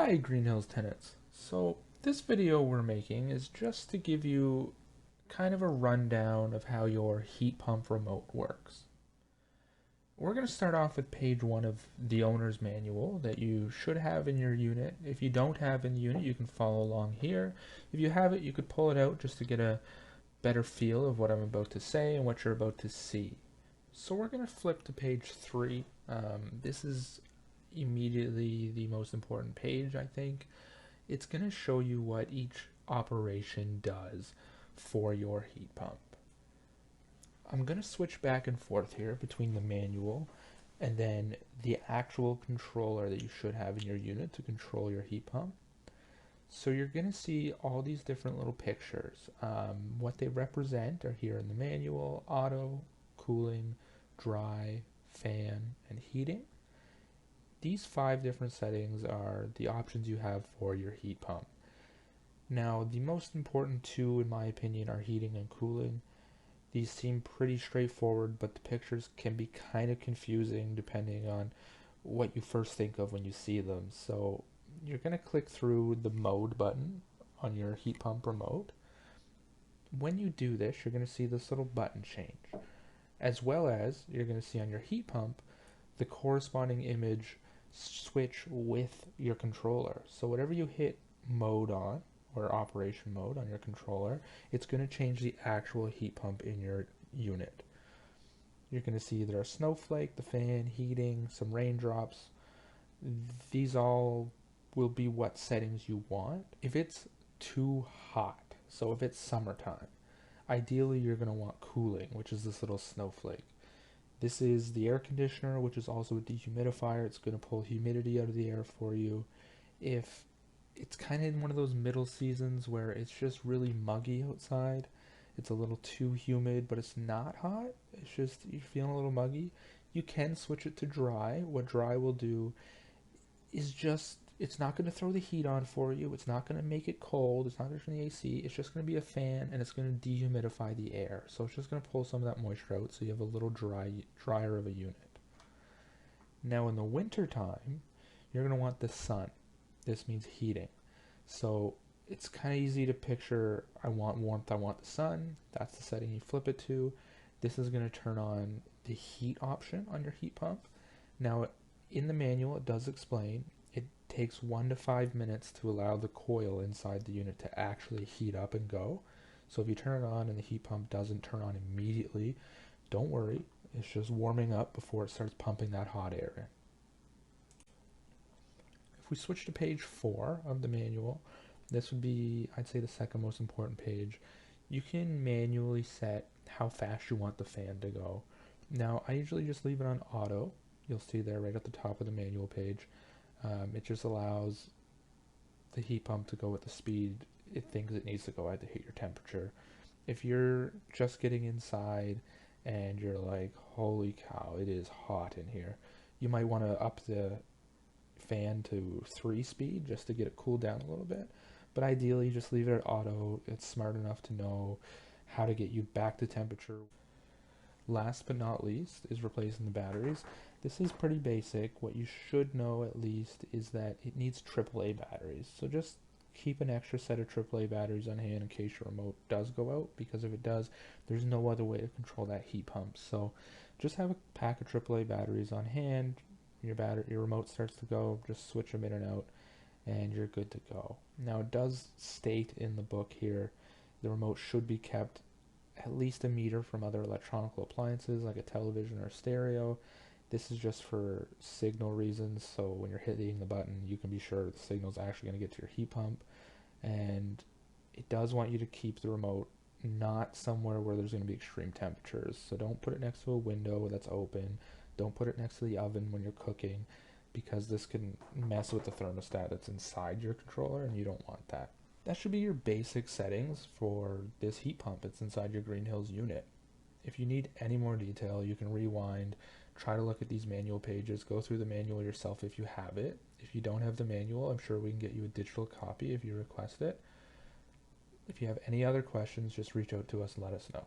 Hi Greenhills tenants. So this video we're making is just to give you kind of a rundown of how your heat pump remote works. We're going to start off with page 1 of the owner's manual that you should have in your unit. If you don't have in the unit, you can follow along here. If you have it, you could pull it out just to get a better feel of what I'm about to say and what you're about to see. So we're going to flip to page 3. This is immediately the most important page, I think. It's going to show you what each operation does for your heat pump. I'm going to switch back and forth here between the manual and then the actual controller that you should have in your unit to control your heat pump. So you're going to see all these different little pictures. What they represent are here in the manual: auto, cooling, dry, fan, and heating. These 5 different settings are the options you have for your heat pump. Now, the most important two, in my opinion, are heating and cooling. These seem pretty straightforward, but the pictures can be kind of confusing depending on what you first think of when you see them. So you're going to click through the mode button on your heat pump remote. When you do this, you're going to see this little button change, as well as you're going to see on your heat pump the corresponding image switch with your controller. So whatever you hit mode on, or operation mode on your controller, it's going to change the actual heat pump in your unit. You're going to see there are snowflake, the fan, heating, some raindrops. These all will be what settings you want. If it's too hot, so if it's summertime, ideally you're going to want cooling, which is this little snowflake. This is the air conditioner, which is also a dehumidifier. It's going to pull humidity out of the air for you. If it's kind of in one of those middle seasons where it's just really muggy outside, it's a little too humid, but it's not hot, it's just you're feeling a little muggy, you can switch it to dry. What dry will do is just, it's not going to throw the heat on for you, it's not going to make it cold, it's not going to turn the AC, it's just going to be a fan, and it's going to dehumidify the air. So it's just going to pull some of that moisture out, so you have a little drier of a unit. Now in the winter time, you're going to want the sun. This means heating. So it's kind of easy to picture, I want warmth, I want the sun. That's the setting you flip it to. This is going to turn on the heat option on your heat pump. Now in the manual it does explain it takes 1 to 5 minutes to allow the coil inside the unit to actually heat up and go. So if you turn it on and the heat pump doesn't turn on immediately, don't worry, it's just warming up before it starts pumping that hot air in. If we switch to page 4 of the manual, this would be, I'd say, the second most important page. You can manually set how fast you want the fan to go. Now, I usually just leave it on auto. You'll see there right at the top of the manual page. It just allows the heat pump to go at the speed it thinks it needs to go at to hit your temperature. If you're just getting inside and you're like, holy cow, it is hot in here, you might want to up the fan to 3 speed just to get it cooled down a little bit. But ideally, just leave it at auto. It's smart enough to know how to get you back to temperature. Last but not least is replacing the batteries. This is pretty basic. What you should know at least is that it needs AAA batteries. So just keep an extra set of AAA batteries on hand in case your remote does go out, because if it does, there's no other way to control that heat pump. So just have a pack of AAA batteries on hand. Your remote starts to go, just switch them in and out, and you're good to go. Now it does state in the book here the remote should be kept at least 1 meter from other electronic appliances like a television or a stereo. This is just for signal reasons, so when you're hitting the button you can be sure the signal is actually going to get to your heat pump. And it does want you to keep the remote not somewhere where there's going to be extreme temperatures. So don't put it next to a window that's open. Don't put it next to the oven when you're cooking, because this can mess with the thermostat that's inside your controller, and you don't want that. That should be your basic settings for this heat pump. It's inside your Greenhills unit. If you need any more detail, you can rewind, try to look at these manual pages, go through the manual yourself if you have it. If you don't have the manual, I'm sure we can get you a digital copy if you request it. If you have any other questions, just reach out to us and let us know.